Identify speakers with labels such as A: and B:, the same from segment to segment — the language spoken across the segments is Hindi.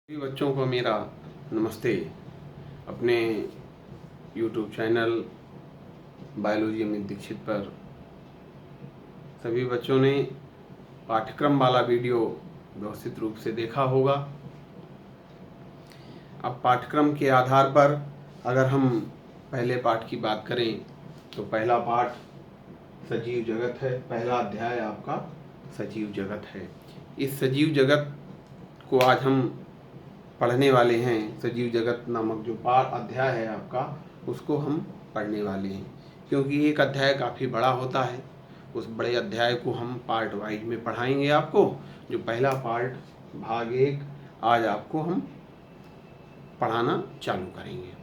A: सभी बच्चों को मेरा नमस्ते। अपने YouTube channel biology Amit Dikshit पर सभी बच्चों ने पाठ्यक्रम वाला वीडियो व्यवस्थित रूप से देखा होगा। अब पाठ्यक्रम के आधार पर अगर हम पहले पाठ की बात करें तो पहला पाठ सजीव जगत है। पहला अध्याय आपका सजीव जगत है। इस सजीव जगत को आज हम पढ़ने वाले हैं। सजीव जगत नामक जो पाठ अध्याय है आपका, उसको हम पढ़ने वाले हैं, क्योंकि एक अध्याय काफ़ी बड़ा होता है। उस बड़े अध्याय को हम पार्ट वाइज में पढ़ाएंगे आपको। जो पहला पार्ट भाग 1 आज आपको हम पढ़ाना चालू करेंगे।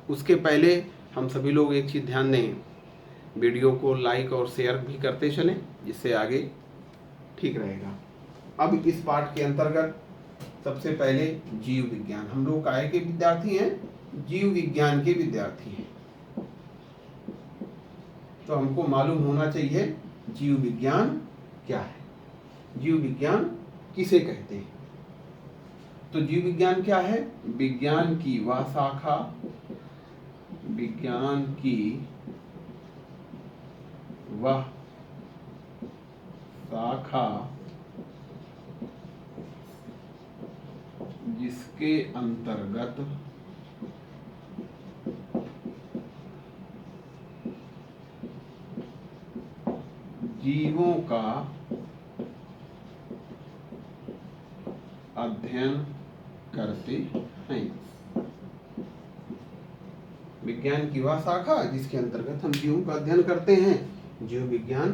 A: उसके पहले हम सभी लोग एक चीज़ ध्यान दें, वीडियो को लाइक और शेयर भी करते चलें, जिससे आगे ठीक रहेगा। अब इस पाठ के अंतर्गत सबसे पहले जीव विज्ञान, हम लोग काय के विद्यार्थी हैं, जीव विज्ञान के विद्यार्थी हैं, तो हमको मालूम होना चाहिए जीव विज्ञान क्या है, जीव विज्ञान किसे कहते हैं। तो जीव विज्ञान क्या है? विज्ञान की वह शाखा, विज्ञान की वह शाखा जिसके अंतर्गत जीवों का अध्ययन करते हैं। विज्ञान की वह शाखा जिसके अंतर्गत हम जीवों का अध्ययन करते हैं, जीव विज्ञान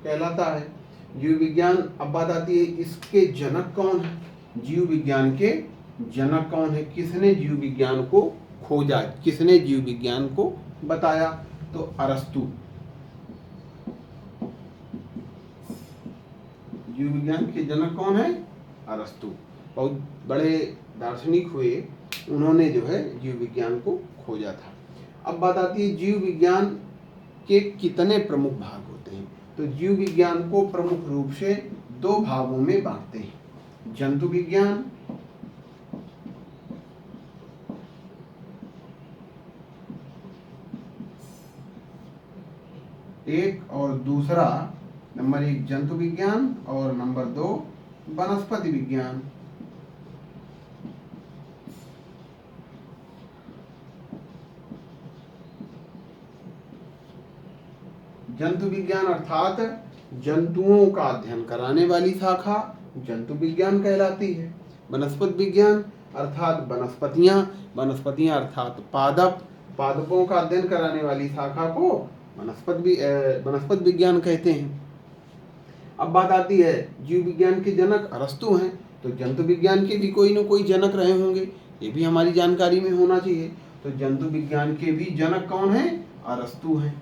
A: कहलाता है। जीव विज्ञान, अब बात आती है इसके जनक कौन है। जीव विज्ञान के जनक कौन है? किसने जीव विज्ञान को खोजा, किसने जीव विज्ञान को बताया? तो अरस्तु। जीव विज्ञान के जनक कौन है? अरस्तु। बहुत बड़े दार्शनिक हुए, उन्होंने जो है जीव विज्ञान को खोजा था। अब बात आती है जीव विज्ञान के कितने प्रमुख भाग होते हैं। तो जीव विज्ञान को प्रमुख रूप से 2 भागों में बांटते हैं, जंतु विज्ञान एक, और दूसरा नंबर 1 जंतु विज्ञान और नंबर 2 वनस्पति विज्ञान। जंतु विज्ञान अर्थात जंतुओं का अध्ययन कराने वाली शाखा जंतु विज्ञान कहलाती है। वनस्पति विज्ञान अर्थात वनस्पतियां अर्थात पादपों का अध्ययन कराने वाली शाखा को वनस्पति विज्ञान कहते हैं। अब बात आती है जीव विज्ञान के जनक अरस्तु हैं, तो जंतु विज्ञान के भी कोई न कोई जनक रहे होंगे, ये भी हमारी जानकारी में होना चाहिए। तो जंतु विज्ञान के भी जनक कौन है? अरस्तु हैं।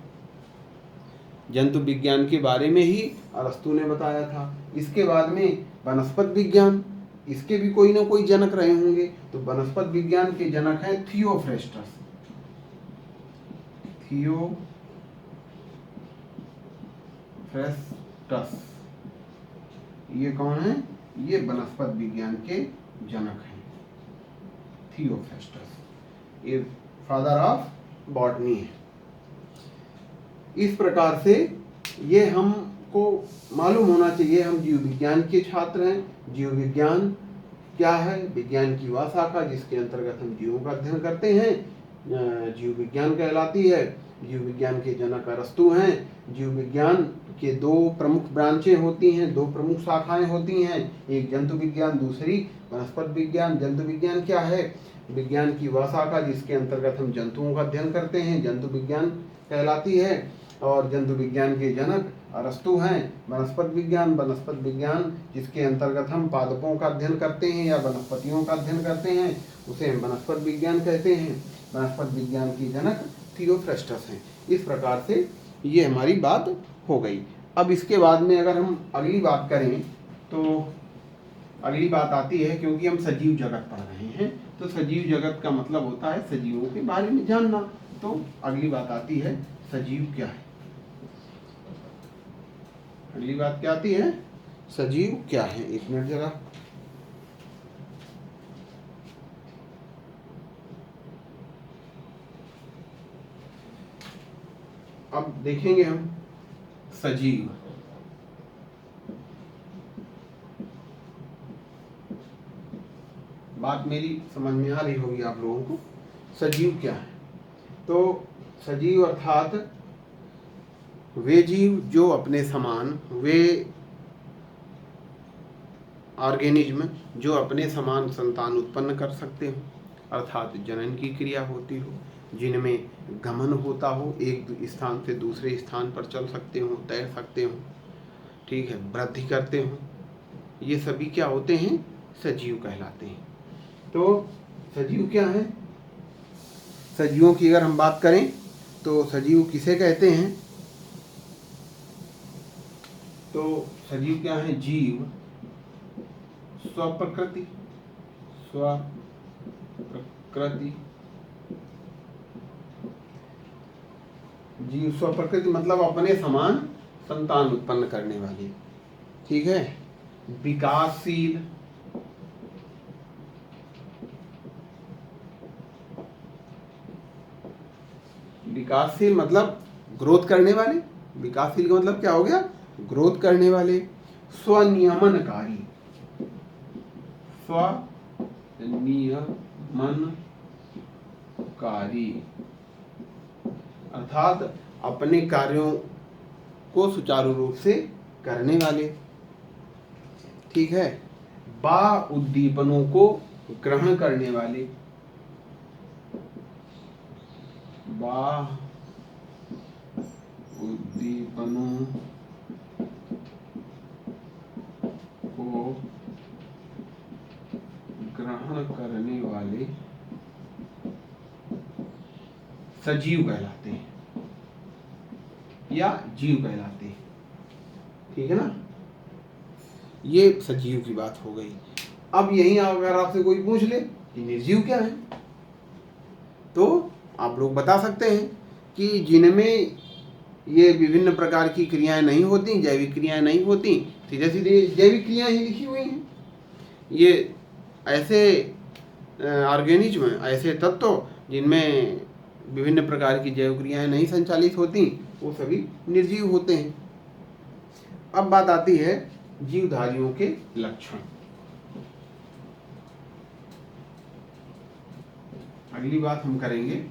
A: जंतु विज्ञान के बारे में ही अरस्तु ने बताया था। इसके बाद में वनस्पति विज्ञान, इसके भी कोई ना कोई जनक रहे होंगे, तो वनस्पति विज्ञान के जनक हैं थियोफ्रेस्टस। ये कौन है? ये वनस्पति विज्ञान के जनक हैं, थियोफ्रेस्टस। ये फादर ऑफ बॉटनी है। इस प्रकार से ये हमको मालूम होना चाहिए, हम जीव विज्ञान के छात्र हैं। जीव विज्ञान क्या है? विज्ञान की वह शाखा जिसके अंतर्गत हम जीवों का अध्ययन करते हैं, जीव विज्ञान कहलाती है। जीव विज्ञान के जनक अरस्तु हैं। जीव विज्ञान के 2 प्रमुख ब्रांचें होती हैं, 2 प्रमुख शाखाएं होती हैं, एक जंतु विज्ञान, दूसरी वनस्पति विज्ञान। जंतु विज्ञान क्या है? विज्ञान की वह शाखा जिसके अंतर्गत हम जंतुओं का अध्ययन करते हैं, जंतु विज्ञान कहलाती है। और जंतु विज्ञान के जनक अरस्तु हैं। वनस्पति विज्ञान जिसके अंतर्गत हम पादपों का अध्ययन करते हैं या वनस्पतियों का अध्ययन करते हैं, उसे हम वनस्पति विज्ञान कहते हैं। वनस्पति विज्ञान के जनक थियोफ्रेस्टस हैं। इस प्रकार से ये हमारी बात हो गई। अब इसके बाद में अगर हम अगली बात करें तो अगली बात आती है, क्योंकि हम सजीव जगत पढ़ रहे हैं, तो सजीव जगत का मतलब होता है सजीवों के बारे में जानना। तो अगली बात आती है सजीव क्या है। अगली बात क्या आती है? सजीव क्या है? एक मिनट जरा। अब देखेंगे हम सजीव। बात मेरी समझ में आ रही होगी आप लोगों को। सजीव क्या है? तो सजीव अर्थात वे जीव जो अपने समान, वे ऑर्गेनिज्म जो अपने समान संतान उत्पन्न कर सकते हो, अर्थात जनन की क्रिया होती हो, जिनमें गमन होता हो, एक स्थान से दूसरे स्थान पर चल सकते हो, तैर सकते हो, ठीक है, वृद्धि करते हो, ये सभी क्या होते हैं? सजीव कहलाते हैं। तो सजीव क्या है? सजीवों की अगर हम बात करें तो सजीव किसे कहते हैं? तो सजीव क्या है? जीव स्वप्रकृति जीव स्वप्रकृति मतलब अपने समान संतान उत्पन्न करने वाले, ठीक है। विकासशील, विकासशील मतलब ग्रोथ करने वाले। विकासशील का मतलब क्या हो गया? ग्रोथ करने वाले। स्वनियमनकारी, स्वनियमनकारी अर्थात अपने कार्यों को सुचारू रूप से करने वाले, ठीक है। बाह्य उद्दीपनों को ग्रहण करने वाले, बाह्य उद्दीपनों को ग्रहण करने वाले सजीव कहलाते हैं या जीव कहलाते हैं, ठीक है ना। ये सजीव की बात हो गई। अब यही अगर आपसे कोई पूछ ले कि निर्जीव क्या है, तो आप लोग बता सकते हैं कि जिनमें ये विभिन्न प्रकार की क्रियाएं नहीं होती, जैविक क्रियाएं नहीं होती, सीधे सीधे जैविक क्रियाएं ही लिखी हुई हैं। ये ऐसे ऑर्गेनिज्म, ऐसे तत्व जिनमें विभिन्न प्रकार की जैव क्रियाएं नहीं संचालित होती, वो सभी निर्जीव होते हैं। अब बात आती है जीवधारियों के लक्षण। अगली बात हम करेंगे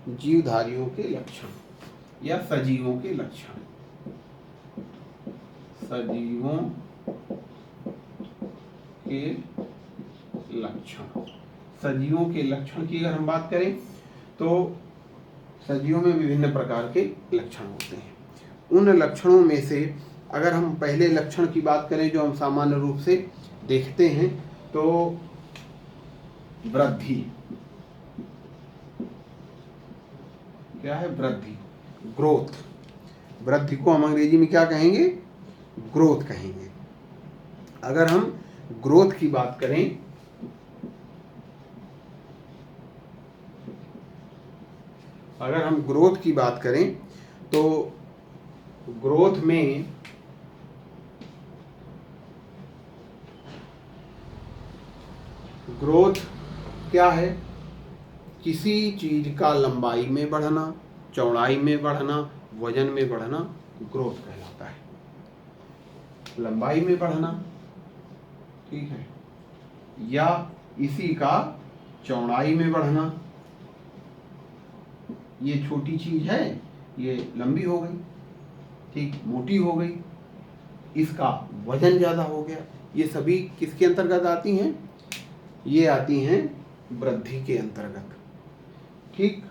A: जीवधारियों के लक्षण या सजीवों के लक्षण। सजीवों के लक्षण। सजीवों के लक्षण की अगर हम बात करें तो सजीवों में विभिन्न प्रकार के लक्षण होते हैं। उन लक्षणों में से अगर हम पहले लक्षण की बात करें जो हम सामान्य रूप से देखते हैं, तो वृद्धि। क्या है? वृद्धि, ग्रोथ। वृद्धि को हम अंग्रेजी में क्या कहेंगे? ग्रोथ कहेंगे। अगर हम ग्रोथ की बात करें तो ग्रोथ में ग्रोथ क्या है? किसी चीज का लंबाई में बढ़ना, चौड़ाई में बढ़ना, वजन में बढ़ना ग्रोथ कहलाता है। लंबाई में बढ़ना, ठीक है, या इसी का चौड़ाई में बढ़ना। ये छोटी चीज है, ये लंबी हो गई, ठीक, मोटी हो गई, इसका वजन ज्यादा हो गया। ये सभी किसके अंतर्गत आती हैं? ये आती हैं वृद्धि के अंतर्गत, ठीक।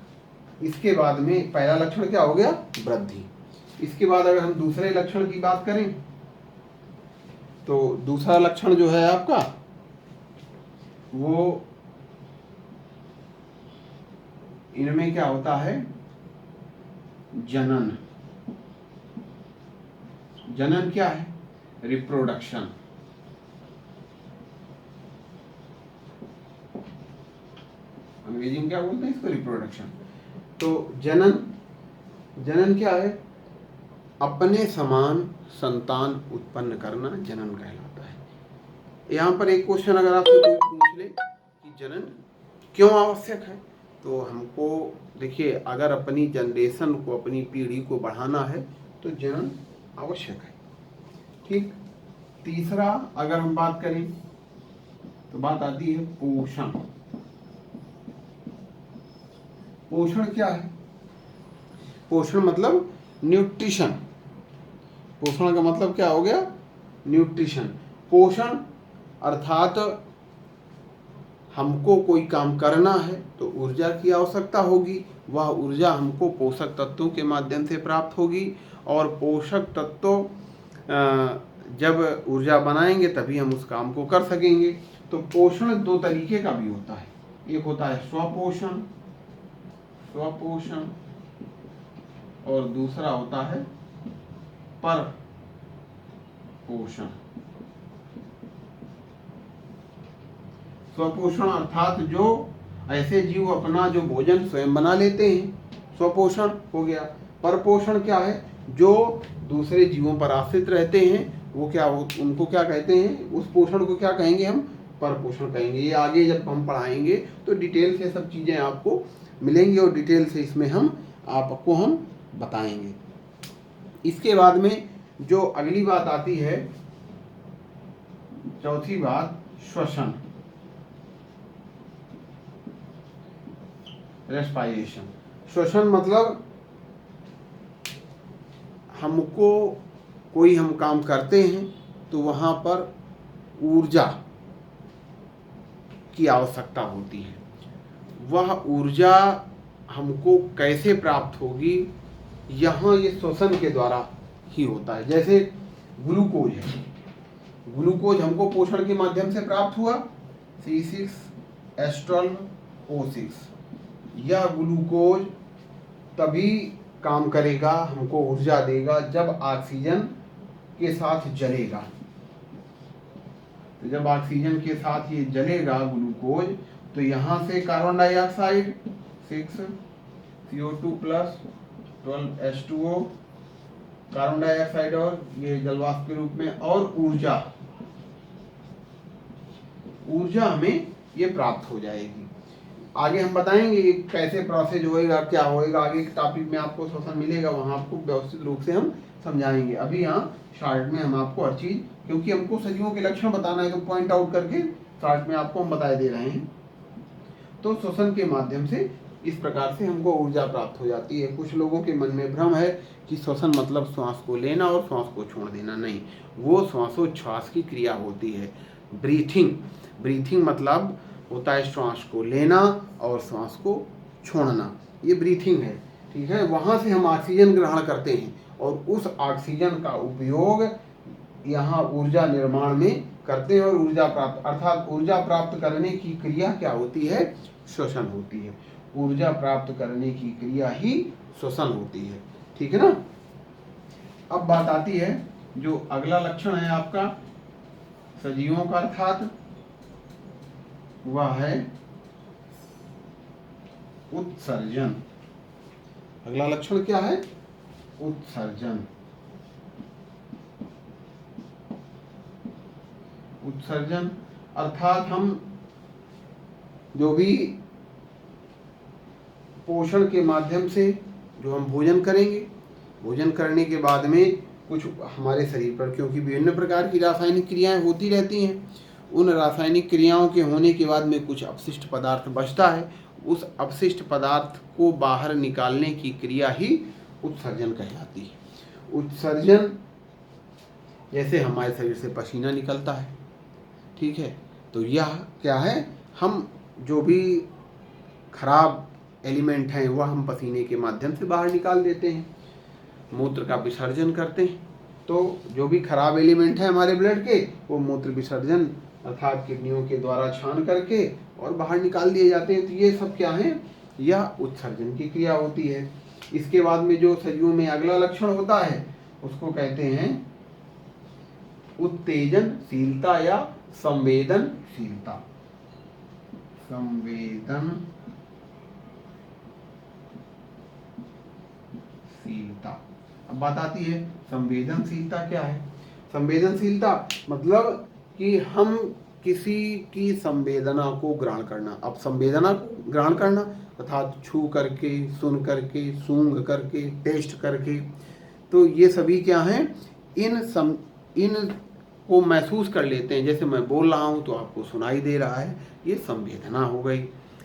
A: इसके बाद में पहला लक्षण क्या हो गया? वृद्धि। इसके बाद अगर हम दूसरे लक्षण की बात करें तो दूसरा लक्षण जो है आपका, वो इनमें क्या होता है? जनन। जनन क्या है? रिप्रोडक्शन। अंग्रेजी में क्या बोलते हैं इसको? रिप्रोडक्शन। तो जनन क्या है? अपने समान संतान उत्पन्न करना जनन कहलाता है। यहाँ पर एक क्वेश्चन अगर आपसे कोई पूछ ले कि जनन क्यों आवश्यक है, तो हमको देखिए, अगर अपनी जनरेशन को, अपनी पीढ़ी को बढ़ाना है तो जनन आवश्यक है। ठीक। तीसरा अगर हम बात करें तो बात आती है पोषण। पोषण क्या है? पोषण मतलब न्यूट्रिशन। पोषण का मतलब क्या हो गया? न्यूट्रिशन। पोषण अर्थात हमको कोई काम करना है तो ऊर्जा की आवश्यकता होगी, वह ऊर्जा हमको पोषक तत्वों के माध्यम से प्राप्त होगी, और पोषक तत्व जब ऊर्जा बनाएंगे तभी हम उस काम को कर सकेंगे। तो पोषण दो तरीके का भी होता है, एक होता है स्वपोषण, स्वपोषण, और दूसरा होता है पर पोषण। स्वपोषण अर्थात जो ऐसे जीव अपना जो भोजन स्वयं बना लेते हैं, स्वपोषण हो गया। परपोषण क्या है? जो दूसरे जीवों पर आश्रित रहते हैं, वो क्या, उनको क्या कहते हैं? उस पोषण को क्या कहेंगे हम? परपोषण कहेंगे। ये आगे जब हम पढ़ाएंगे तो डिटेल से सब चीजें आपको मिलेंगी और डिटेल से इसमें हम आपको बताएंगे। इसके बाद में जो अगली बात आती है, चौथी बात, श्वसन, रेस्पायरेशन। श्वसन मतलब हमको कोई हम काम करते हैं तो वहां पर ऊर्जा की आवश्यकता होती है। वह ऊर्जा हमको कैसे प्राप्त होगी? यहाँ ये श्वसन के द्वारा ही होता है। जैसे ग्लूकोज है, ग्लूकोज हमको पोषण के माध्यम से प्राप्त हुआ, C6H12O6। यह ग्लूकोज तभी काम करेगा, हमको ऊर्जा देगा जब ऑक्सीजन के साथ जलेगा। तो जब ऑक्सीजन के साथ ये जलेगा ग्लूकोज, तो यहाँ से carbon dioxide 6CO2 plus 12H2O, carbon dioxide और ये जलवाष्प के रूप में, और ऊर्जा हमें ये प्राप्त हो जाएगी। आगे हम बताएंगे कैसे प्रोसेस होएगा, क्या होएगा, आगे एक टॉपिक में आपको श्वसन मिलेगा, वहां आपको व्यवस्थित रूप से हम समझाएंगे। अभी यहाँ शार्ट में हम आपको हर चीज, क्योंकि हमको सजीवों के लक्षण बताना है तो पॉइंट आउट करके शार्ट में आपको हम बताए दे रहे हैं। तो श्वसन के माध्यम से इस प्रकार से हमको ऊर्जा प्राप्त हो जाती है। कुछ लोगों के मन में भ्रम है कि श्वसन मतलब श्वास को लेना और श्वास को छोड़ देना। नहीं, वो श्वासोच्छ्वास की क्रिया होती है। ब्रीथिंग मतलब होता है श्वास को लेना और श्वास को छोड़ना, ये ब्रीथिंग है। ठीक है, वहां से हम ऑक्सीजन ग्रहण करते हैं और उस ऑक्सीजन का उपयोग यहाँ ऊर्जा निर्माण में करते हैं, और ऊर्जा प्राप्त, अर्थात ऊर्जा प्राप्त करने की क्रिया क्या होती है? श्वसन होती है। ऊर्जा प्राप्त करने की क्रिया ही श्वसन होती है। ठीक है ना। अब बात आती है जो अगला लक्षण है आपका सजीवों का, अर्थात वह है उत्सर्जन। अगला लक्षण क्या है? उत्सर्जन। उत्सर्जन अर्थात हम जो भी पोषण के माध्यम से जो हम भोजन करेंगे, भोजन करने के बाद में कुछ हमारे शरीर पर, क्योंकि विभिन्न प्रकार की रासायनिक क्रियाएं होती रहती हैं, उन रासायनिक क्रियाओं के होने के बाद में कुछ अपशिष्ट पदार्थ बचता है। उस अपशिष्ट पदार्थ को बाहर निकालने की क्रिया ही उत्सर्जन कहलाती है। उत्सर्जन जैसे हमारे शरीर से पसीना निकलता है, ठीक है, तो यह क्या है? हम जो भी खराब एलिमेंट हैं वह हम पसीने के माध्यम से बाहर निकाल देते हैं, मूत्र का विसर्जन करते हैं। तो जो भी खराब एलिमेंट है हमारे ब्लड के, वो मूत्र विसर्जन अर्थात किडनियों के द्वारा छान करके और बाहर निकाल दिए जाते हैं। तो ये सब क्या है? यह उत्सर्जन की क्रिया होती है। इसके बाद में जो सजीवों में अगला लक्षण होता है उसको कहते हैं उत्तेजनशीलता या संवेदनशीलता। अब बात आती है संवेदनशीलता क्या है। संवेदनशीलता मतलब कि हम किसी की संवेदना को ग्रहण करना। अब संवेदना को ग्रहण करना अर्थात छू करके, सुन करके, सूंघ करके, टेस्ट करके, तो ये सभी क्या हैं, इन को महसूस कर लेते हैं। जैसे मैं बोल रहा हूँ तो आपको सुनाई दे रहा है, ये संवेदना हो गई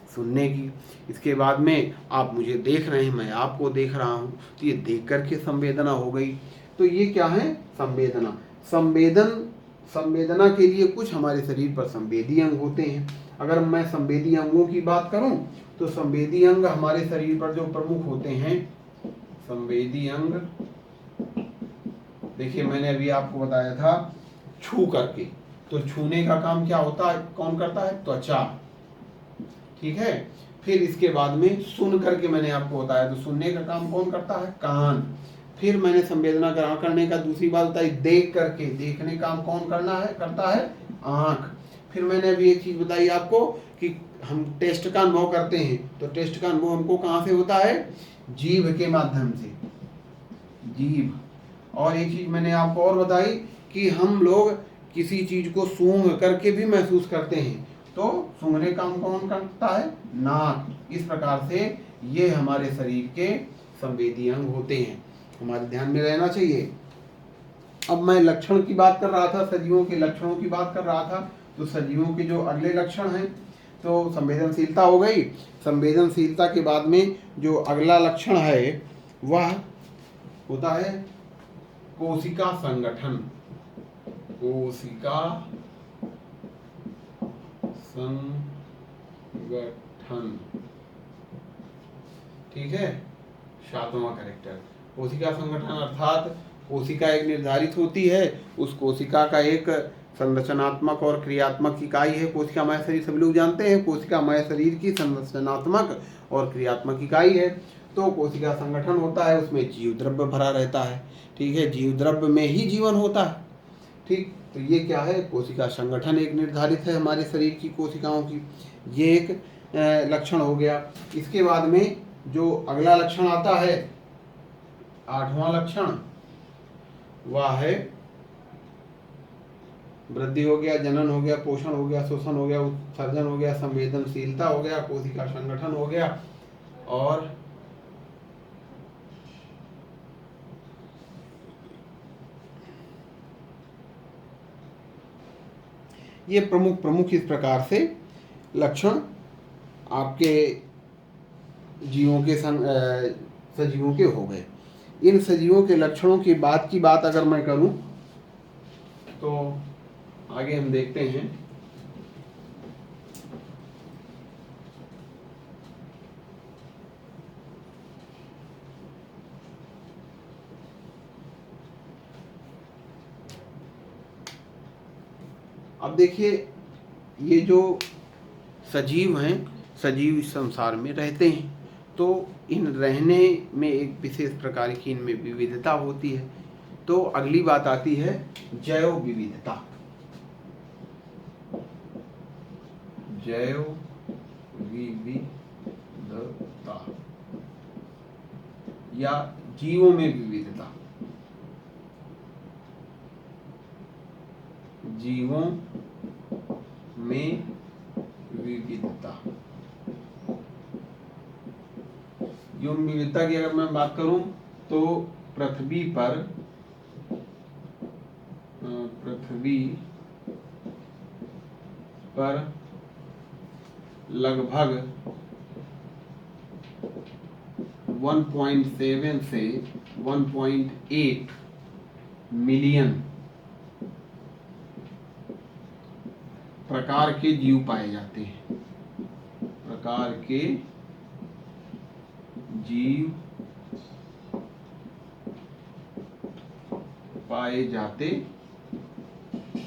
A: सुनने की। इसके बाद में आप मुझे देख रहे हैं, मैं आपको देख रहा हूँ, तो ये देख करके संवेदना हो गई। तो ये क्या है, संवेदना। संवेदना के लिए कुछ हमारे शरीर पर संवेदी अंग होते हैं। अगर मैं संवेदी अंगों की बात करूं तो संवेदी अंग हमारे शरीर पर जो प्रमुख होते हैं, संवेदी अंग, देखिए मैंने अभी आपको बताया था छू करके, तो छूने का काम क्या होता है, कौन करता है, त्वचा, ठीक है। फिर इसके बाद में सुन करके मैंने आपको बताया, तो सुनने का काम कौन करता है, कान। फिर मैंने संवेदना ग्रहण करने का दूसरी बात बताई, देख करके, देखने का काम कौन करता है, आंख। फिर मैंने अभी एक चीज बताई आपको कि हम टेस्ट का अनुभव करते हैं, तो टेस्ट का अनुभव हमको कहाँ से होता है, जीभ के माध्यम से, जीभ। और एक चीज मैंने आपको और बताई कि हम लोग किसी चीज को सूंघ करके भी महसूस करते हैं, तो सूंघने का काम कौन करता है, नाक। इस प्रकार से ये हमारे शरीर के संवेदी अंग होते हैं, हमारे ध्यान में रहना चाहिए। अब मैं लक्षण की बात कर रहा था, सजीवों के लक्षणों की बात कर रहा था, तो सजीवों के जो अगले लक्षण हैं, तो संवेदनशीलता हो गई। संवेदनशीलता के बाद में जो अगला लक्षण है वह होता है कोशिका संगठन। कोशिका संगठन, ठीक है, 7वां कैरेक्टर। कोशिका संगठन अर्थात कोशिका एक निर्धारित होती है, उस कोशिका का एक संरचनात्मक और क्रियात्मक इकाई है। कोशिका माया शरीर सभी लोग जानते हैं, कोशिका माया शरीर की संरचनात्मक और क्रियात्मक इकाई है। तो कोशिका संगठन होता है, उसमें जीव द्रव्य भरा रहता है, ठीक है, जीव द्रव्य में ही जीवन होता है, ठीक। तो ये क्या है, कोशिका संगठन एक निर्धारित है हमारे शरीर की कोशिकाओं की, ये एक लक्षण हो गया। इसके बाद में जो अगला लक्षण आता है, 8वां लक्षण, वह है वृद्धि हो गया, जनन हो गया, पोषण हो गया, शोषण हो गया, उत्सर्जन हो गया, संवेदनशीलता हो गया, कोशिका संगठन हो गया, और ये प्रमुख इस प्रकार से लक्षण आपके जीवों के सजीवों के हो गए। इन सजीवों के लक्षणों की बात अगर मैं करूं तो आगे हम देखते हैं। अब देखिए, ये जो सजीव हैं, सजीव इस संसार में रहते हैं, तो इन रहने में एक विशेष प्रकार की इनमें विविधता होती है। तो अगली बात आती है जैव विविधता। जैव विविधता या जीवों में विविधता, जीवों में विविधता। जीव विविधता की अगर मैं बात करूं तो पृथ्वी पर लगभग 1.7 से 1.8 मिलियन प्रकार के जीव पाए जाते हैं। प्रकार के जीव पाए जाते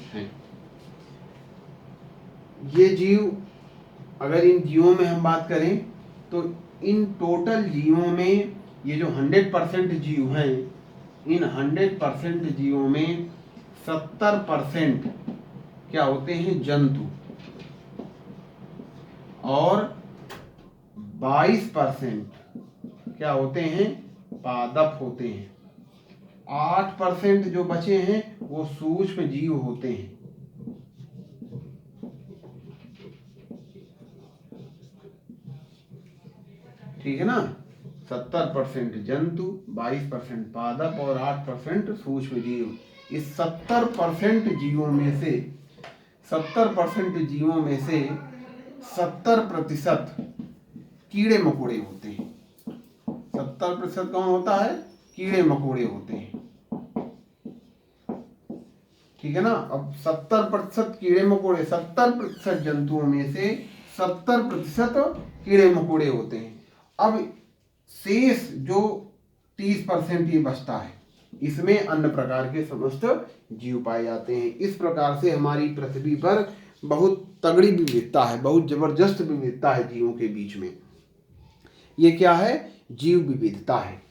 A: हैं। ये जीव, अगर इन जीवों में हम बात करें तो इन टोटल जीवों में ये जो 100% जीव हैं, इन 100% जीवों में 70% क्या होते हैं, जंतु, और 22% क्या होते हैं, पादप होते हैं। 8% जो बचे हैं वो सूक्ष्म जीव होते हैं। ठीक है ना, 70% जंतु, 22% पादप और 8% सूक्ष्म जीव। इस 70% जीवों में से 70% कीड़े मकोड़े होते हैं। 70% कौन होता है? कीड़े मकोड़े होते हैं। ठीक है ना। अब 70% कीड़े मकोड़े, 70% जंतुओं में से 70% कीड़े मकोड़े होते हैं। अब शेष जो 30% ये बचता है, इसमें अन्य प्रकार के समस्त जीव पाए जाते हैं। इस प्रकार से हमारी पृथ्वी पर बहुत तगड़ी विविधता है, बहुत जबरदस्त विविधता है जीवों के बीच में। ये क्या है? जीव विविधता है।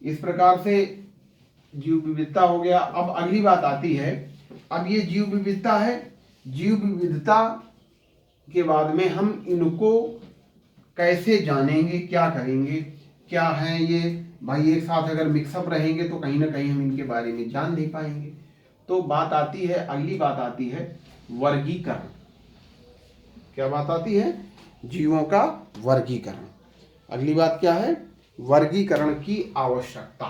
A: इस प्रकार से जीव विविधता हो गया। अब अगली बात आती है, अब ये जीव विविधता है, जीव विविधता के बाद में हम इनको कैसे जानेंगे, क्या करेंगे, क्या है ये भाई, एक साथ अगर मिक्सअप रहेंगे तो कहीं ना कहीं हम इनके बारे में जान नहीं पाएंगे। तो बात आती है, अगली बात आती है वर्गीकरण। क्या बात आती है? जीवों का वर्गीकरण। अगली बात क्या है? वर्गीकरण की आवश्यकता।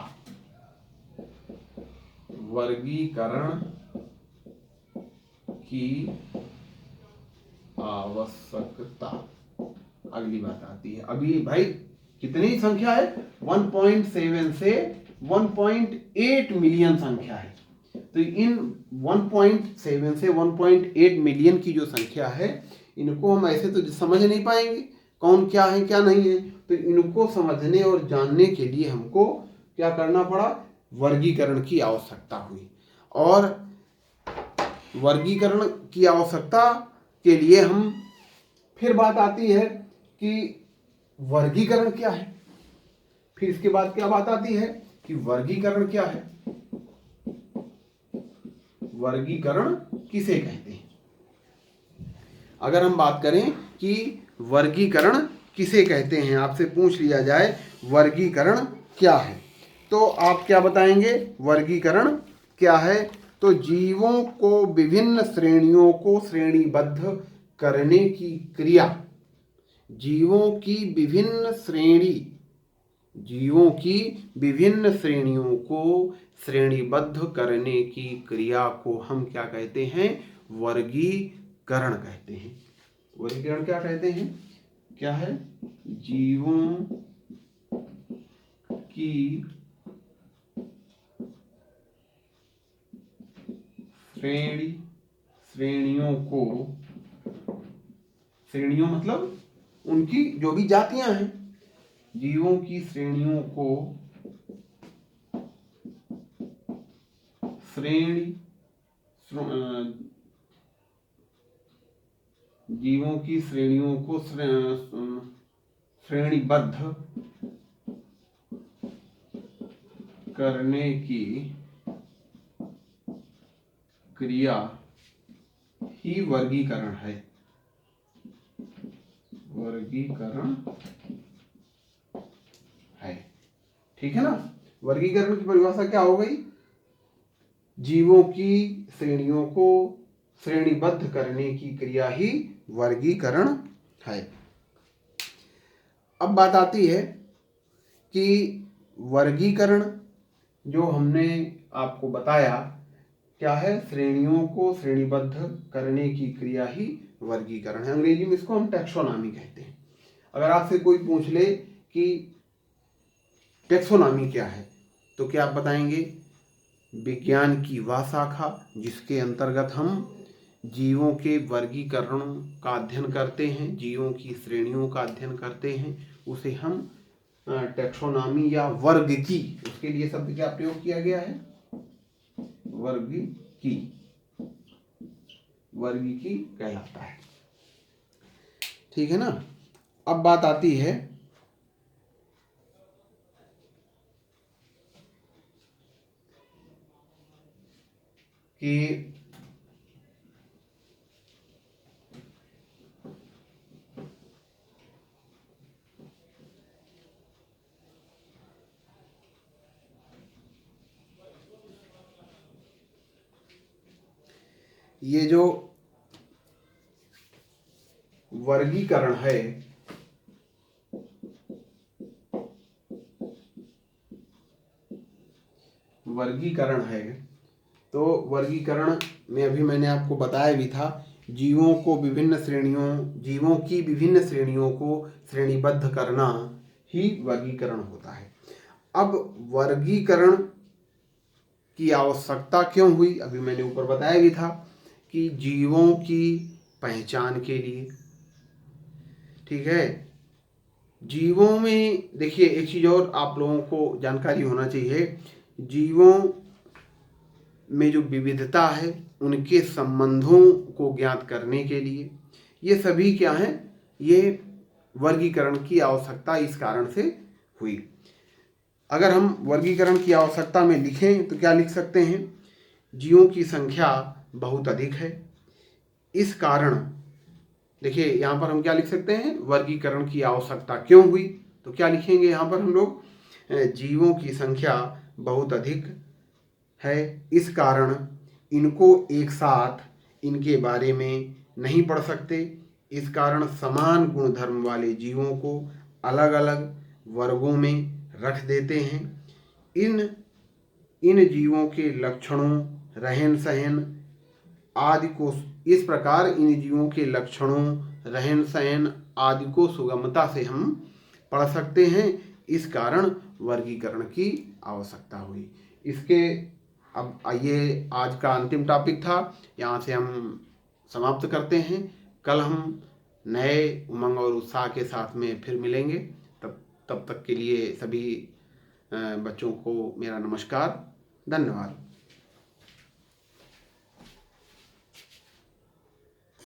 A: वर्गीकरण की आवश्यकता अगली बात आती है। अभी भाई कितनी संख्या है? 1.7 से 1.8 मिलियन संख्या है। तो इन 1.7 से 1.8 मिलियन की जो संख्या है, इनको हम ऐसे तो समझ नहीं पाएंगे कौन क्या है क्या नहीं है। तो इनको समझने और जानने के लिए हमको क्या करना पड़ा? वर्गीकरण की आवश्यकता हुई। और वर्गीकरण की आवश्यकता के लिए हम, फिर बात आती है कि वर्गीकरण क्या है। फिर इसके बाद क्या बात आती है कि वर्गीकरण क्या है, वर्गीकरण किसे कहते हैं। अगर हम बात करें कि वर्गीकरण किसे कहते हैं, आपसे पूछ लिया जाए वर्गीकरण क्या है, तो आप क्या बताएंगे? वर्गीकरण क्या है? तो जीवों को विभिन्न श्रेणियों को श्रेणीबद्ध करने की क्रिया, जीवों की विभिन्न श्रेणियों को श्रेणीबद्ध करने की क्रिया को हम क्या कहते हैं? वर्गीकरण कहते हैं। वर्गीकरण क्या कहते हैं? क्या है? जीवों की श्रेणियों मतलब उनकी जो भी जातियां हैं, जीवों की श्रेणियों को श्रेणीबद्ध करने की क्रिया ही वर्गीकरण है। वर्गीकरण है। ठीक है ना। वर्गीकरण की परिभाषा क्या हो गई? जीवों की श्रेणियों को श्रेणीबद्ध करने की क्रिया ही वर्गीकरण है। अब बात आती है कि वर्गीकरण जो हमने आपको बताया क्या है? श्रेणियों को श्रेणीबद्ध करने की क्रिया ही वर्गीकरण है। अंग्रेजी में इसको हम टैक्सोनॉमी कहते हैं। अगर आपसे कोई पूछ ले कि टैक्सोनॉमी क्या है, तो क्या आप बताएंगे? विज्ञान की वह शाखा जिसके अंतर्गत हम जीवों के वर्गीकरण का अध्ययन करते हैं, जीवों की श्रेणियों का अध्ययन करते हैं, उसे हम टैक्सोनॉमी या वर्गीकी, उसके लिए शब्द क्या प्रयोग किया गया है? वर्गीकी कहलाता है। ठीक है ना। अब बात आती है कि ये जो वर्गीकरण है, वर्गीकरण है, तो वर्गीकरण में अभी मैंने आपको बताया भी था, जीवों की विभिन्न श्रेणियों को श्रेणीबद्ध करना ही वर्गीकरण होता है। अब वर्गीकरण की आवश्यकता क्यों हुई, अभी मैंने ऊपर बताया भी था कि जीवों की पहचान के लिए। ठीक है, जीवों में देखिए एक चीज़ और आप लोगों को जानकारी होना चाहिए, जीवों में जो विविधता है उनके संबंधों को ज्ञात करने के लिए ये सभी क्या हैं, ये वर्गीकरण की आवश्यकता इस कारण से हुई। अगर हम वर्गीकरण की आवश्यकता में लिखें तो क्या लिख सकते हैं, जीवों की संख्या बहुत अधिक है, इस कारण, देखिए यहाँ पर हम क्या लिख सकते हैं, वर्गीकरण की आवश्यकता क्यों हुई, तो क्या लिखेंगे यहाँ पर हम लोग, जीवों की संख्या बहुत अधिक है, इस कारण इनको एक साथ इनके बारे में नहीं पढ़ सकते, इस कारण समान गुणधर्म वाले जीवों को अलग अलग वर्गों में रख देते हैं। इन जीवों के लक्षणों, रहन सहन आदि को, इस प्रकार इन जीवों के लक्षणों, रहन सहन आदि को सुगमता से हम पढ़ सकते हैं, इस कारण वर्गीकरण की आवश्यकता हुई। इसके अब ये आज का अंतिम टॉपिक था, यहाँ से हम समाप्त करते हैं। कल हम नए उमंग और उत्साह के साथ में फिर मिलेंगे। तब तक के लिए सभी बच्चों को मेरा नमस्कार, धन्यवाद।